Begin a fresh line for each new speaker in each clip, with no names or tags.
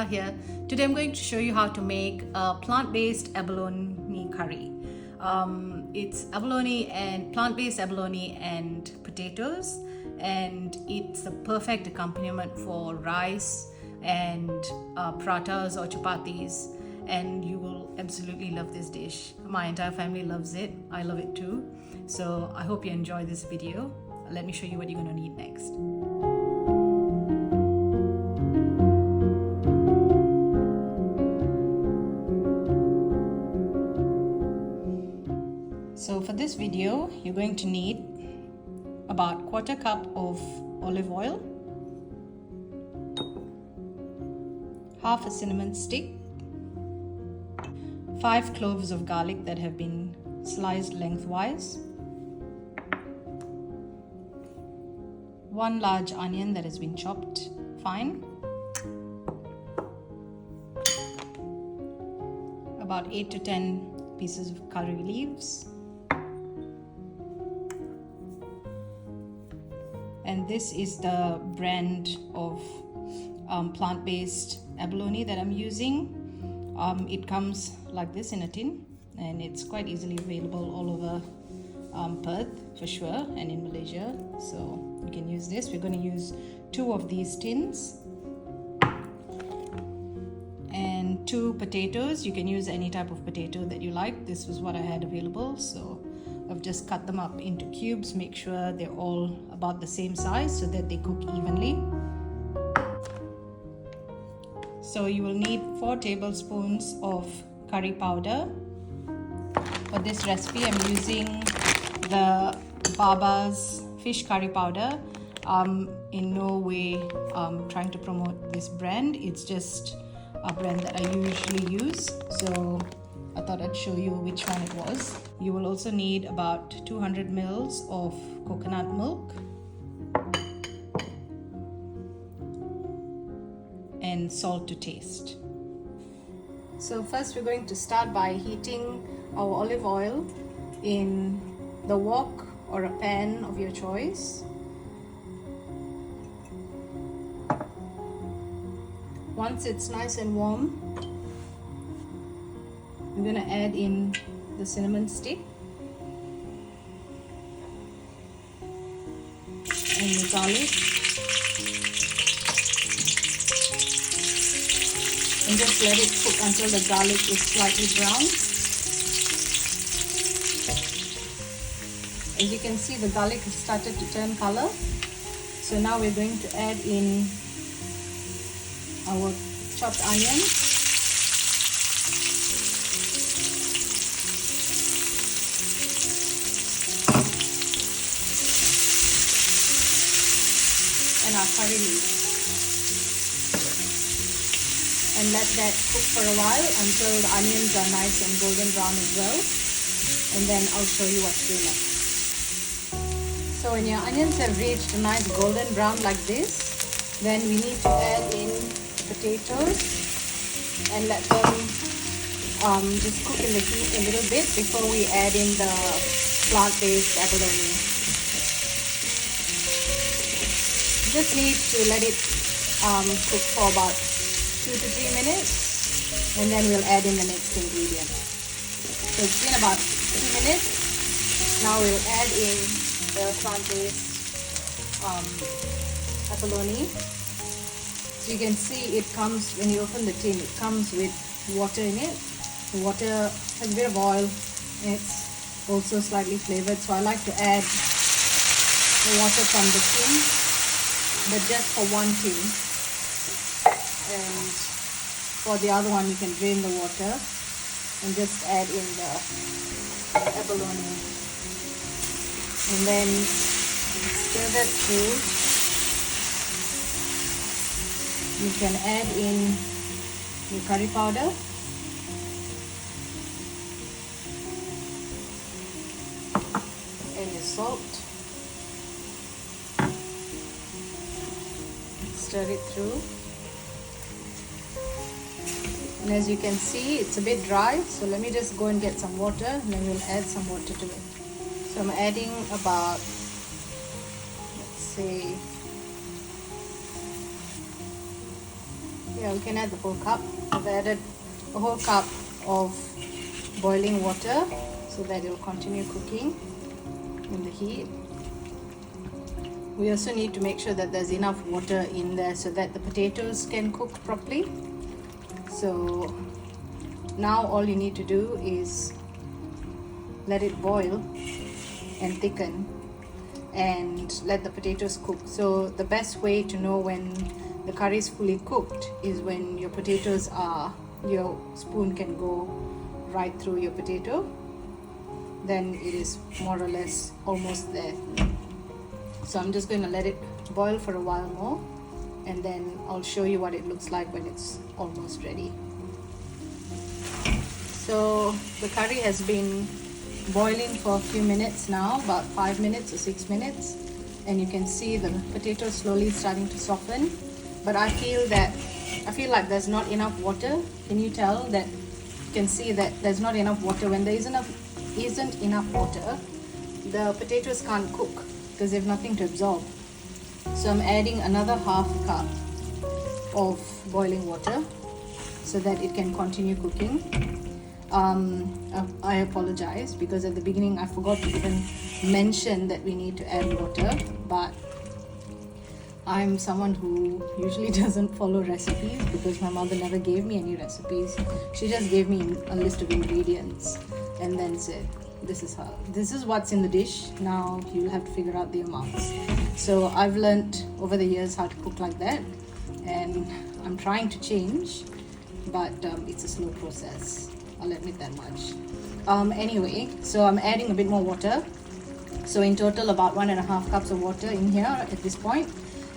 Camilla here. Today I'm going to show you how to make a plant-based abalone curry. It's abalone and plant-based abalone and potatoes, and it's the perfect accompaniment for rice and parathas or chapathis, and you will absolutely love this dish. My entire family loves it. I love it too. So I hope you enjoy this video. Let me show you what you're going to need next. So for this video, you're going to need about 1/4 cup of olive oil, half a cinnamon stick, 5 cloves of garlic that have been sliced lengthwise, 1 large onion that has been chopped fine, about 8 to 10 pieces of curry leaves, and this is the brand of plant-based abalone that I'm using. It comes like this in a tin, and it's quite easily available all over Perth for sure, and in Malaysia, so you can use this. We're going to use 2 of these tins, and 2 potatoes. You can use any type of potato that you like. This was what I had available, so I've just cut them up into cubes. Make sure they're all about the same size so that they cook evenly. So you will need 4 tablespoons of curry powder. For this recipe, I'm using the Baba's fish curry powder. In no way trying to promote this brand. It's just a brand that I usually use. So I thought I'd show you which one it was. You will also need about 200 mils of coconut milk and salt to taste. So first we're going to start by heating our olive oil in the wok or a pan of your choice. Once it's nice and warm, I'm going to add in the cinnamon stick and the garlic, and just let it cook until the garlic is slightly brown. As you can see, the garlic has started to turn color. So now we're going to add in our chopped onion, and our curry leaves, and let that cook for a while until the onions are nice and golden brown as well, and then I'll show you what to do next. So when your onions have reached a nice golden brown like this, then we need to add in potatoes and let them just cook in the heat a little bit before we add in the plant-based abalone. Just need to let it cook for about 2 to 3 minutes, and then we'll add in the next ingredient. So it's been about 2 minutes. Now we'll add in the plant-based abalone. So you can see it comes, when you open the tin, it comes with water in it. The water has a bit of oil, and it's also slightly flavored. So I like to add the water from the tin, but just for one tin. And for the other one, you can drain the water and just add in the abalone. And then stir that through. You can add in your curry powder, and your salt. Stir it through. And as you can see, it's a bit dry, so let me just go and get some water, and then we'll add some water to it. So I'm adding about, let's say, Yeah, we can add the whole cup. I've added a whole cup of boiling water so that it will continue cooking in the heat. We also need to make sure that there's enough water in there so that the potatoes can cook properly. So now all you need to do is let it boil and thicken and let the potatoes cook. So the best way to know when the curry is fully cooked is when your potatoes are, your spoon can go right through your potato, then it is more or less almost there. So I'm just going to let it boil for a while more, and then I'll show you what it looks like when it's almost ready. So the curry has been boiling for a few minutes now, about 5 minutes or 6 minutes, and you can see the potatoes slowly starting to soften. But I feel like there's not enough water. Can you tell that? You can see that there's not enough water. When there isn't enough water, the potatoes can't cook because they have nothing to absorb. So I'm adding another half cup of boiling water so that it can continue cooking. I apologize because at the beginning I forgot to even mention that we need to add water, but I'm someone who usually doesn't follow recipes because my mother never gave me any recipes. She just gave me a list of ingredients and then said, this is what's in the dish, now you'll have to figure out the amounts. So I've learned over the years how to cook like that, and I'm trying to change, but it's a slow process, I'll admit that much. Anyway, so I'm adding a bit more water, so in total about 1.5 cups of water in here at this point,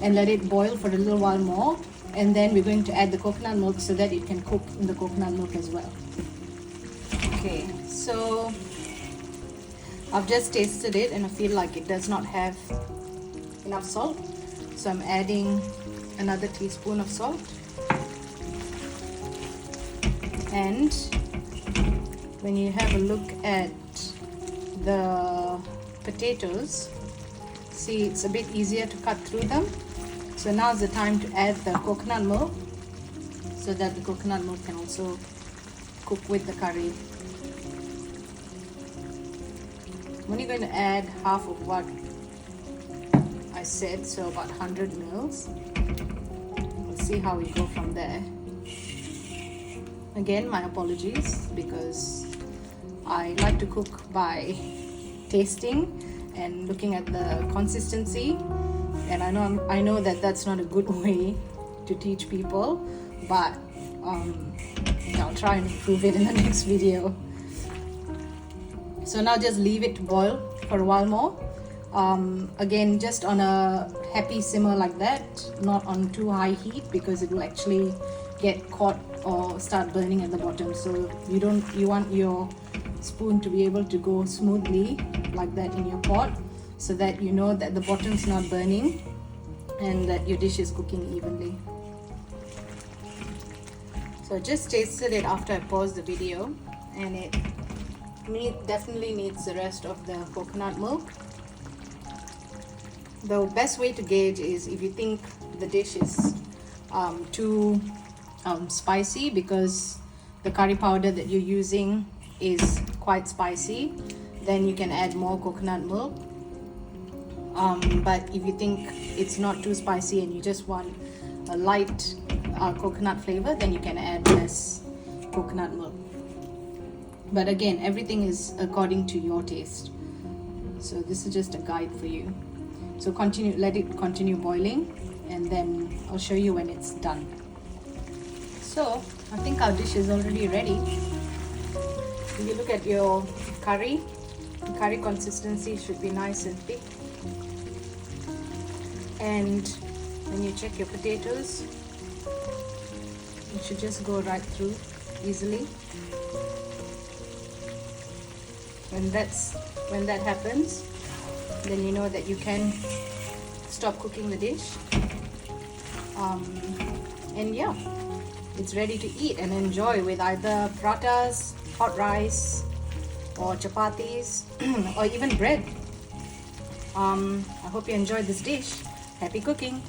and let it boil for a little while more, and then we're going to add the coconut milk so that it can cook in the coconut milk as well. Okay, so I've just tasted it and I feel like it does not have enough salt, so I'm adding another teaspoon of salt. And when you have a look at the potatoes, see, it's a bit easier to cut through them. So now's the time to add the coconut milk so that the coconut milk can also cook with the curry. I'm only going to add half of what I said, so about 100 mils. We'll see how we go from there. Again, my apologies because I like to cook by tasting and looking at the consistency, and I know that that's not a good way to teach people, but I'll try and improve it in the next video. So now just leave it to boil for a while more. Again, just on a happy simmer like that, not on too high heat because it will actually get caught or start burning at the bottom. So you want your spoon to be able to go smoothly like that in your pot so that you know that the bottom's not burning and that your dish is cooking evenly. So I just tasted it after I paused the video, and it definitely needs the rest of the coconut milk. The best way to gauge is if you think the dish is too spicy because the curry powder that you're using is quite spicy, then you can add more coconut milk. But if you think it's not too spicy and you just want a light coconut flavor, then you can add less coconut milk. But again, everything is according to your taste. So this is just a guide for you. So let it continue boiling, and then I'll show you when it's done. So I think our dish is already ready. If you look at your curry, the curry consistency should be nice and thick. And when you check your potatoes, it should just go right through easily. When that happens, then you know that you can stop cooking the dish. And yeah, it's ready to eat and enjoy with either pratas, hot rice, or chapathis, or even bread. I hope you enjoyed this dish. Happy cooking!